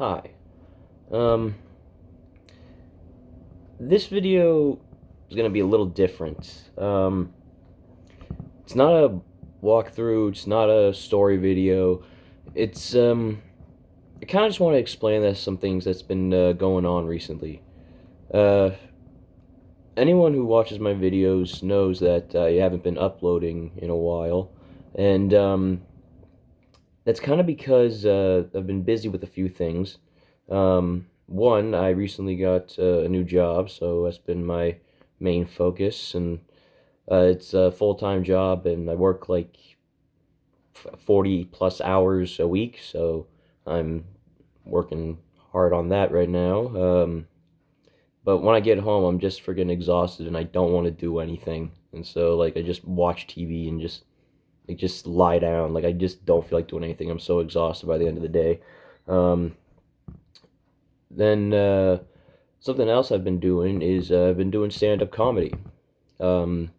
Hi. Um, this video is going to be a little different. It's not a walkthrough, it's not a story video. It's, I kind of just want to explain that some things that's been going on recently. Uh, Anyone who watches my videos knows that I haven't been uploading in a while. And, that's kind of because I've been busy with a few things. One, I recently got a new job, so that's been my main focus, and it's a full-time job, and I work like 40 plus hours a week, so I'm working hard on that right now. But when I get home, I'm just freaking exhausted, and I don't want to do anything, and so like I just watch TV and just lie down. Like I just don't feel like doing anything. I'm so exhausted by the end of the day. Um, then Something else I've been doing is I've been doing stand-up comedy. Um,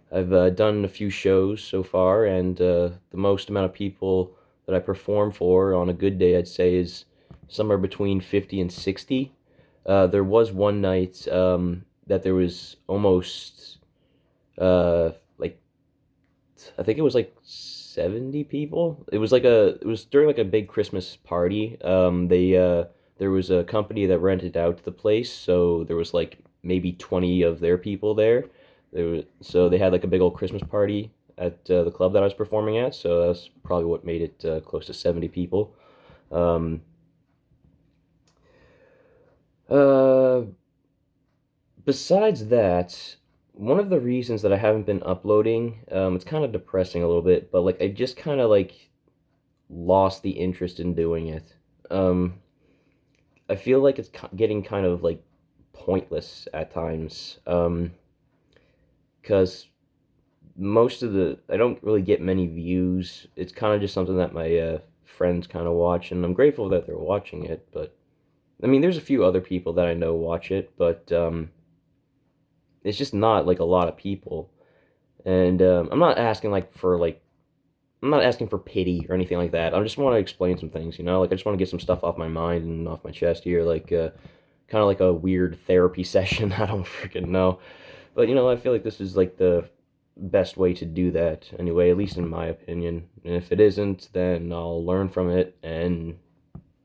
I've done a few shows so far, and the most amount of people that I perform for on a good day, I'd say, is somewhere between 50 and 60. There was one night that there was almost like I think it was like 70 people. It was during like a big Christmas party. There was a company that rented out the place, so there was like maybe 20 of their people there. So they had like a big old Christmas party at the club that I was performing at, so that's probably what made it close to 70 people. Um, uh, Besides that, one of the reasons that I haven't been uploading, it's kind of depressing a little bit, but like I just kind of like lost the interest in doing it. Um, I feel like it's getting kind of like pointless at times. Because most of the I don't really get many views. It's kind of just something that my friends kind of watch, and I'm grateful that they're watching it. But I mean, there's a few other people that I know watch it, but it's just not like a lot of people. And I'm not asking for pity or anything like that. I just want to explain some things, you know? Like I just want to get some stuff off my mind and off my chest here, like kind of like a weird therapy session. I don't freaking know. But you know, I feel like this is like the best way to do that anyway, at least in my opinion. And if it isn't, then I'll learn from it and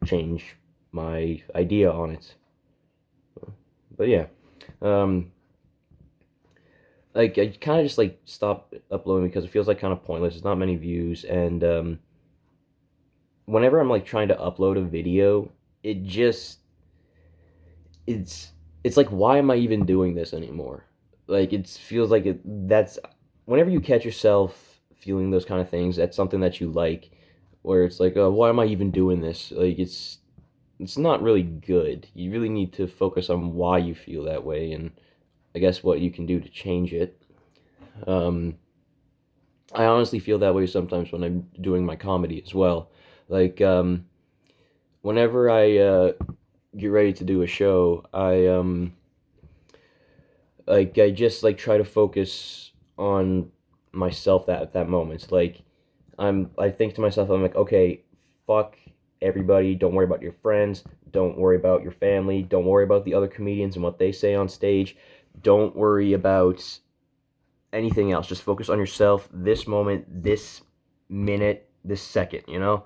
change my idea on it. But yeah. Um like I kind of just like stopped uploading because it feels like kind of pointless. There's not many views, and whenever I'm like trying to upload a video, it just it's it's like why am I even doing this anymore? Like it feels like that's whenever you catch yourself feeling those kind of things, that's something that you like, where it's like, why am I even doing this? Like it's not really good. You really need to focus on why you feel that way, and I guess what you can do to change it. Um, I honestly feel that way sometimes when I'm doing my comedy as well. Like whenever I get ready to do a show, I just like try to focus on myself that at that moment. Like I think to myself, I'm like, okay, fuck everybody. Don't worry about your friends. Don't worry about your family. Don't worry about the other comedians and what they say on stage. Don't worry about anything else. Just focus on yourself, this moment, this minute, this second, you know?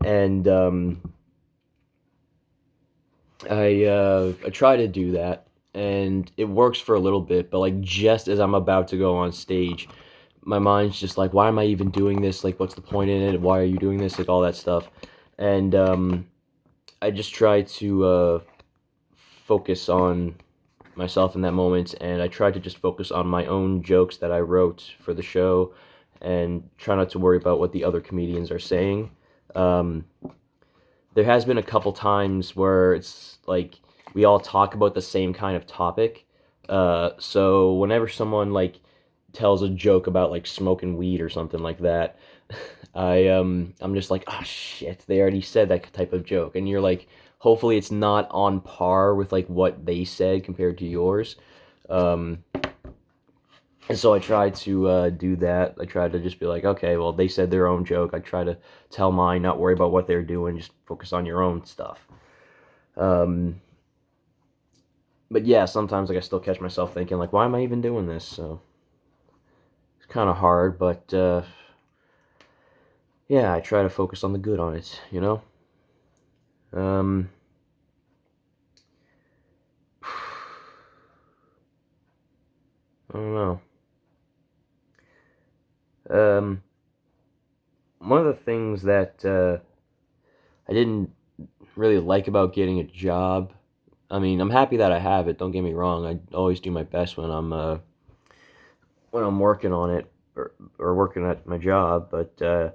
And I try to do that, and it works for a little bit, but like just as I'm about to go on stage, my mind's just like, why am I even doing this? Like, what's the point in it? Why are you doing this? Like all that stuff. And I just try to focus on myself in that moment, and I try to just focus on my own jokes that I wrote for the show, and try not to worry about what the other comedians are saying. Um, there has been a couple times where it's like we all talk about the same kind of topic. So whenever someone like tells a joke about like smoking weed or something like that, I'm just like, oh shit, they already said that type of joke, and you're like, hopefully it's not on par with like what they said compared to yours. Um, and so I try to do that. I try to just be like, okay, well, they said their own joke. I try to tell mine, not worry about what they're doing, just focus on your own stuff. Um, but yeah, sometimes like I still catch myself thinking like, why am I even doing this? So it's kind of hard, but yeah, I try to focus on the good on it, you know? Um, I don't know. Um, One of the things that I didn't really like about getting a job. I mean, I'm happy that I have it. Don't get me wrong. I always do my best when I'm working on it or working at my job. But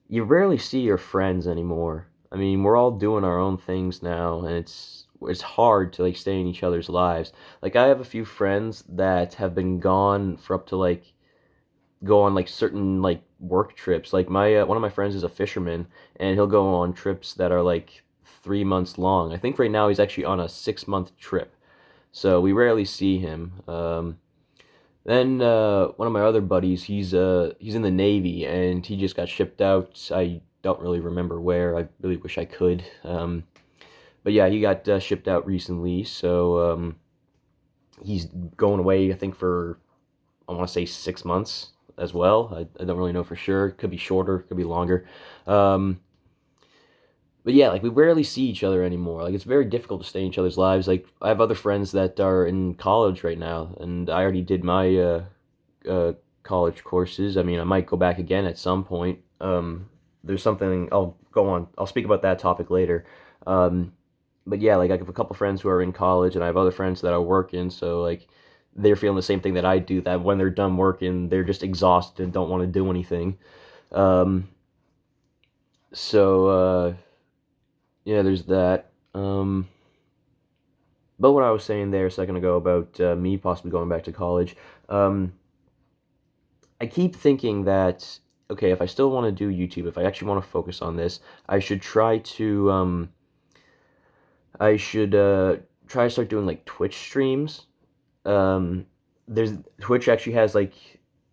you rarely see your friends anymore. I mean, we're all doing our own things now, and it's hard to like stay in each other's lives. Like I have a few friends that have been gone for up to like go on like certain like work trips. Like my one of my friends is a fisherman, and he'll go on trips that are like 3 months long. I think right now he's actually on a 6 month trip, so we rarely see him. Then one of my other buddies, he's in the Navy, and he just got shipped out. I don't really remember where. I really wish I could. But yeah, he got shipped out recently, so he's going away. I think for I want to say 6 months as well. I don't really know for sure. Could be shorter, could be longer. Um, but yeah, like we rarely see each other anymore. Like it's very difficult to stay in each other's lives. Like I have other friends that are in college right now, and I already did my uh, college courses. I mean, I might go back again at some point. There's something I'll go on. I'll speak about that topic later. Um, but yeah, like I have a couple friends who are in college, and I have other friends that are working. So like they're feeling the same thing that I do. That when they're done working, they're just exhausted and don't want to do anything. Um, so yeah, there's that. But what I was saying there a second ago about me possibly going back to college, um, I keep thinking that okay, if I still want to do YouTube, if I actually want to focus on this, I should try to I should try to start doing like Twitch streams. Um, there's Twitch actually has like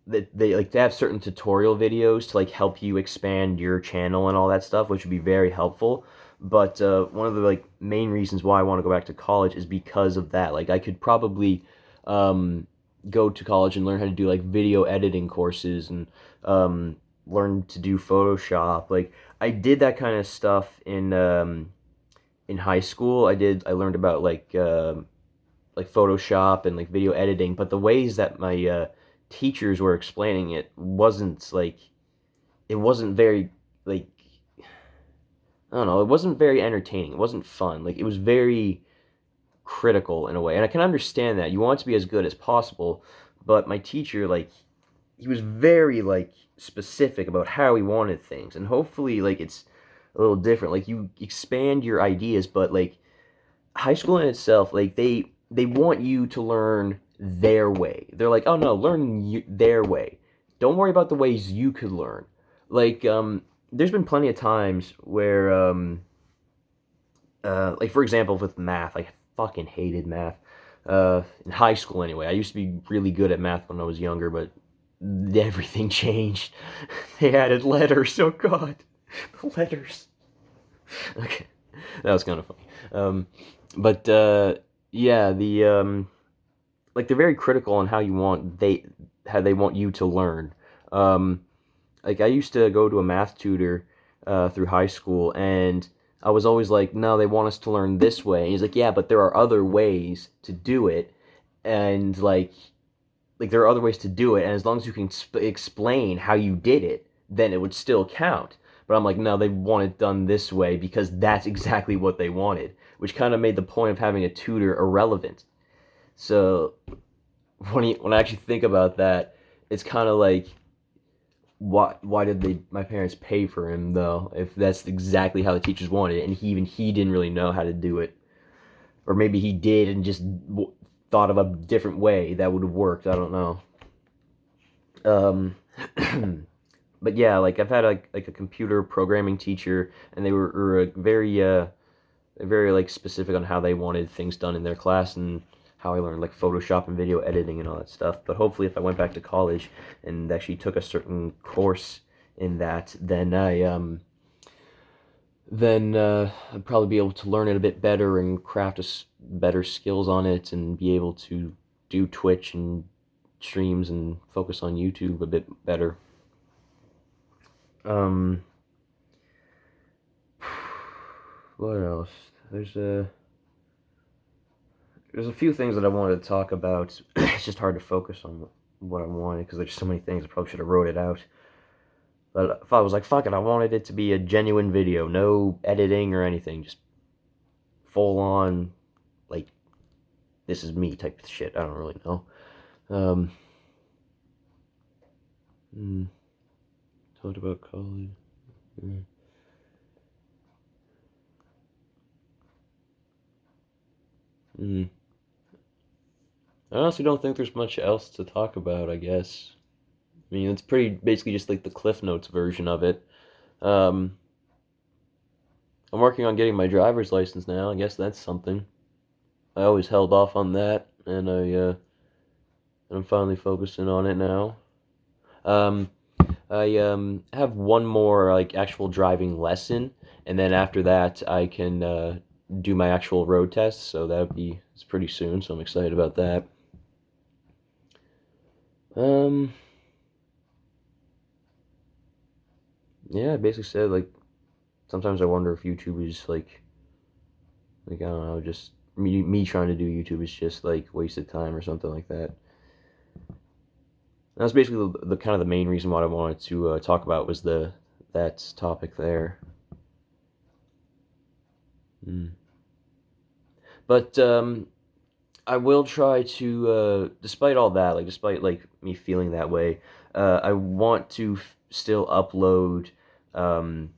they like they have certain tutorial videos to like help you expand your channel and all that stuff, which would be very helpful. But one of the like main reasons why I want to go back to college is because of that. Like I could probably um, go to college and learn how to do like video editing courses and learn to do Photoshop. Like I did that kind of stuff in high school. I learned about like Photoshop and like video editing, but the ways that my teachers were explaining it wasn't like it wasn't very like I don't know, it wasn't very entertaining. It wasn't fun. Like it was very critical in a way. And I can understand that. You want it to be as good as possible, but my teacher like he was very like specific about how he wanted things. And hopefully like it's a little different. Like you expand your ideas, but like high school in itself, like they want you to learn their way. They're like, oh no, learn their way. Don't worry about the ways you could learn. Like, there's been plenty of times where, like for example, with math, I fucking hated math. In high school anyway. I used to be really good at math when I was younger, but everything changed. They added letters. Oh God, the letters. Okay, that was kind of funny. But yeah, the like they're very critical on how they want you to learn. Um, like I used to go to a math tutor through high school, and I was always like, no, they want us to learn this way. And he's like, yeah, but there are other ways to do it, and like there are other ways to do it, and as long as you can explain how you did it, then it would still count. But I'm like, no, they want it done this way because that's exactly what they wanted, which kind of made the point of having a tutor irrelevant. So when I actually think about that, it's kind of like, why did my parents pay for him though? If that's exactly how the teachers wanted it, and he didn't really know how to do it, or maybe he did and just thought of a different way that would have worked. I don't know. Um, but yeah, like I've had like a computer programming teacher, and they were very like specific on how they wanted things done in their class and how I learned like Photoshop and video editing and all that stuff. But hopefully, if I went back to college and actually took a certain course in that, then then I'd probably be able to learn it a bit better and craft better skills on it and be able to do Twitch and streams and focus on YouTube a bit better. Um, what else? There's a few things that I wanted to talk about. It's just hard to focus on what I wanted because there's so many things. I probably should have wrote it out. But if I was like, fuck it, I wanted it to be a genuine video, no editing or anything, just full on, like, this is me type of shit. I don't really know. Um, Talked about college. I honestly don't think there's much else to talk about, I guess. I mean, it's pretty basically just like the Cliff Notes version of it. Um, I'm working on getting my driver's license now. I guess that's something. I always held off on that, and I'm finally focusing on it now. Um, I have one more like actual driving lesson, and then after that I can do my actual road test. So it's pretty soon. So I'm excited about that. Um, yeah, I basically said like sometimes I wonder if YouTube is like I don't know, just me trying to do YouTube is just like wasted time or something like that. That's basically the kind of the main reason what I wanted to talk about was that topic there. But I will try to, despite all that, like despite like me feeling that way, I want to still upload um,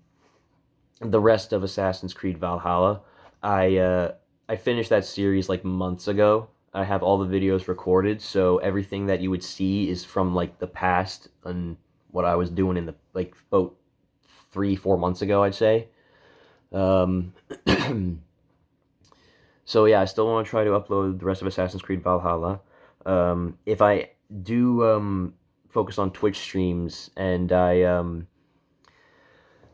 the rest of Assassin's Creed Valhalla. I finished that series like months ago. I have all the videos recorded, so everything that you would see is from like the past and what I was doing in the like about 3-4 months ago, I'd say. Um, so yeah, I still want to try to upload the rest of Assassin's Creed Valhalla. If I do focus on Twitch streams and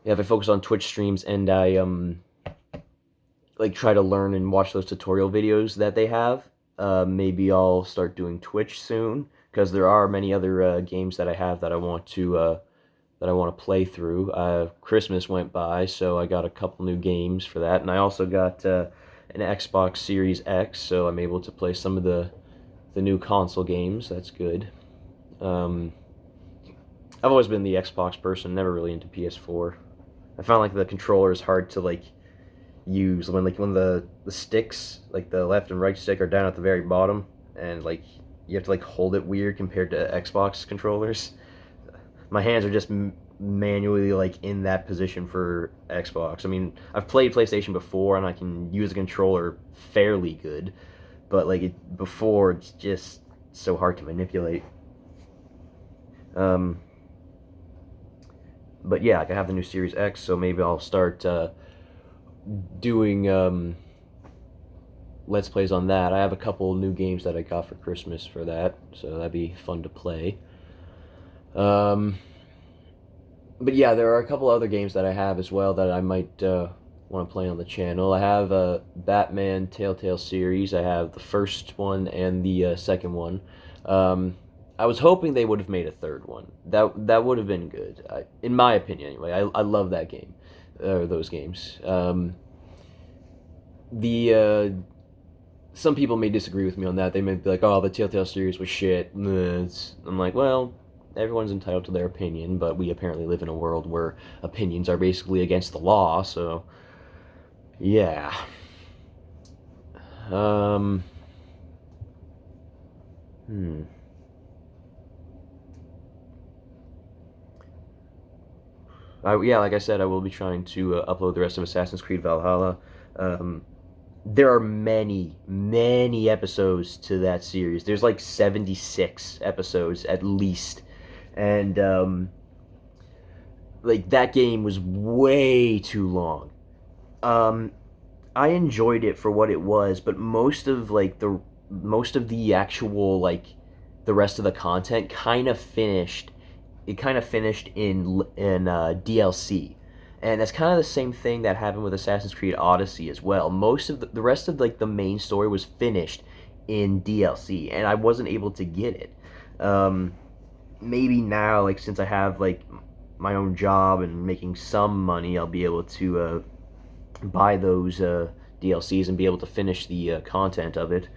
if I focus on Twitch streams and I like try to learn and watch those tutorial videos that they have, maybe I'll start doing Twitch soon because there are many other games that I have that I want to play through. Christmas went by, so I got a couple new games for that, and I also got an Xbox Series X, so I'm able to play some of the new console games. That's good. I've always been the Xbox person, never really into PS4. I found like the controller is hard to like use when the sticks, like the left and right stick, are down at the very bottom, and like you have to like hold it weird compared to Xbox controllers. My hands are just manually like in that position for Xbox. I mean, I've played PlayStation before and I can use a controller fairly good, but like before it's just so hard to manipulate. Um, but yeah, like I have the new Series X, so maybe I'll start doing Let's Plays on that. I have a couple new games that I got for Christmas for that, so that'd be fun to play. But yeah, there are a couple other games that I have as well that I might want to play on the channel. I have a Batman Telltale series. I have the first one and the second one. I was hoping they would have made a third one. That would have been good, in my opinion. Anyway, I love that game, or those games. The Some people may disagree with me on that. They may be like, "Oh, the Telltale series was shit." I'm like, well, everyone's entitled to their opinion, but we apparently live in a world where opinions are basically against the law, so yeah. Um hmm. Yeah, like I said, I will be trying to upload the rest of Assassin's Creed Valhalla. Um, there are many, many episodes to that series. There's like 76 episodes at least. And like that game was way too long. Um, I enjoyed it for what it was, but most of the actual like the rest of the content kind of finished. It kind of finished in DLC, And that's kind of the same thing that happened with Assassin's Creed Odyssey as well. Most of the rest of like the main story was finished in DLC, and I wasn't able to get it. Maybe now, like since I have like my own job and making some money, I'll be able to buy those DLCs and be able to finish the content of it.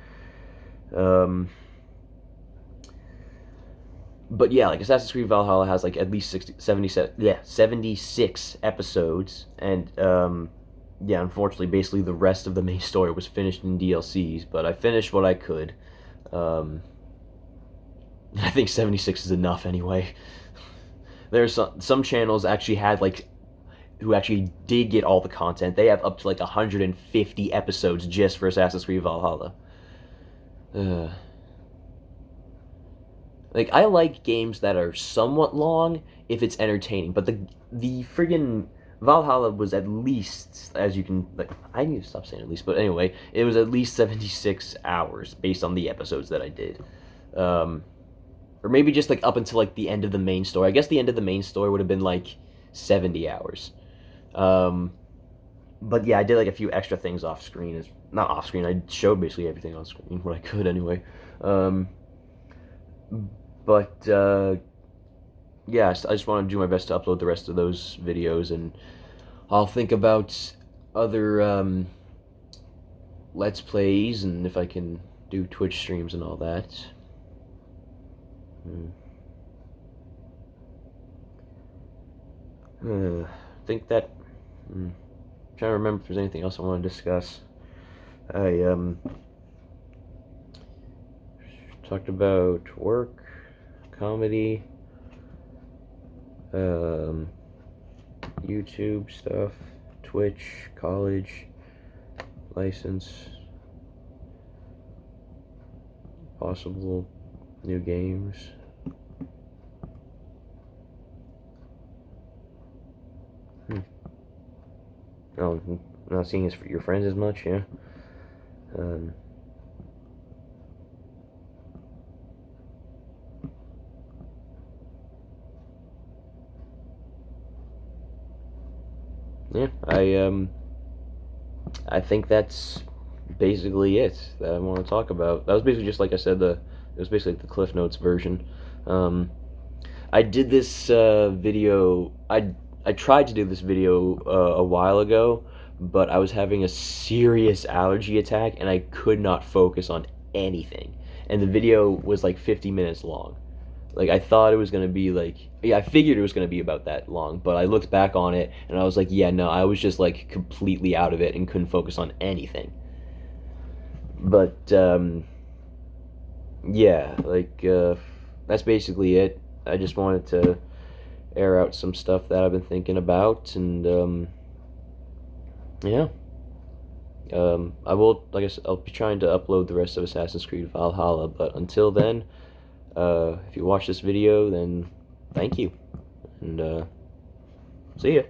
But yeah, like Assassin's Creed Valhalla has like at least 76 episodes, and yeah, unfortunately, basically the rest of the main story was finished in DLCs, but I finished what I could. Um, I think 76 is enough anyway. There's some channels actually had like who actually did get all the content. They have up to like 150 episodes just for Assassin's Creed Valhalla. Like I like games that are somewhat long if it's entertaining, but the friggin' Valhalla was at least, as you can like, I need to stop saying at least, but anyway, it was at least 76 hours based on the episodes that I did. Or maybe just like up until like the end of the main story. I guess the end of the main story would have been like 70 hours. But yeah, I did like a few extra things off screen. Is not off screen. I showed basically everything on screen, what I could anyway. But yeah, I just want to do my best to upload the rest of those videos, and I'll think about other Let's Plays, and if I can do Twitch streams and all that. I think that... I'm trying to remember if there's anything else I want to discuss. I talked about work, comedy, YouTube stuff, Twitch, college, license, possible new games. Oh, not seeing your friends as much, yeah. Yeah, I think that's basically it that I want to talk about. That was basically just like I said, it was basically like the Cliff Notes version. I did this video. I tried to do this video a while ago, but I was having a serious allergy attack and I could not focus on anything. And the video was like 50 minutes long. Like I thought it was gonna be like, yeah, I figured it was gonna be about that long, but I looked back on it and I was like, yeah, no, I was just like completely out of it and couldn't focus on anything. But yeah, like that's basically it. I just wanted to air out some stuff that I've been thinking about, and yeah. I will, like I said, I'll be trying to upload the rest of Assassin's Creed Valhalla, but until then, if you watch this video, then thank you, and see ya.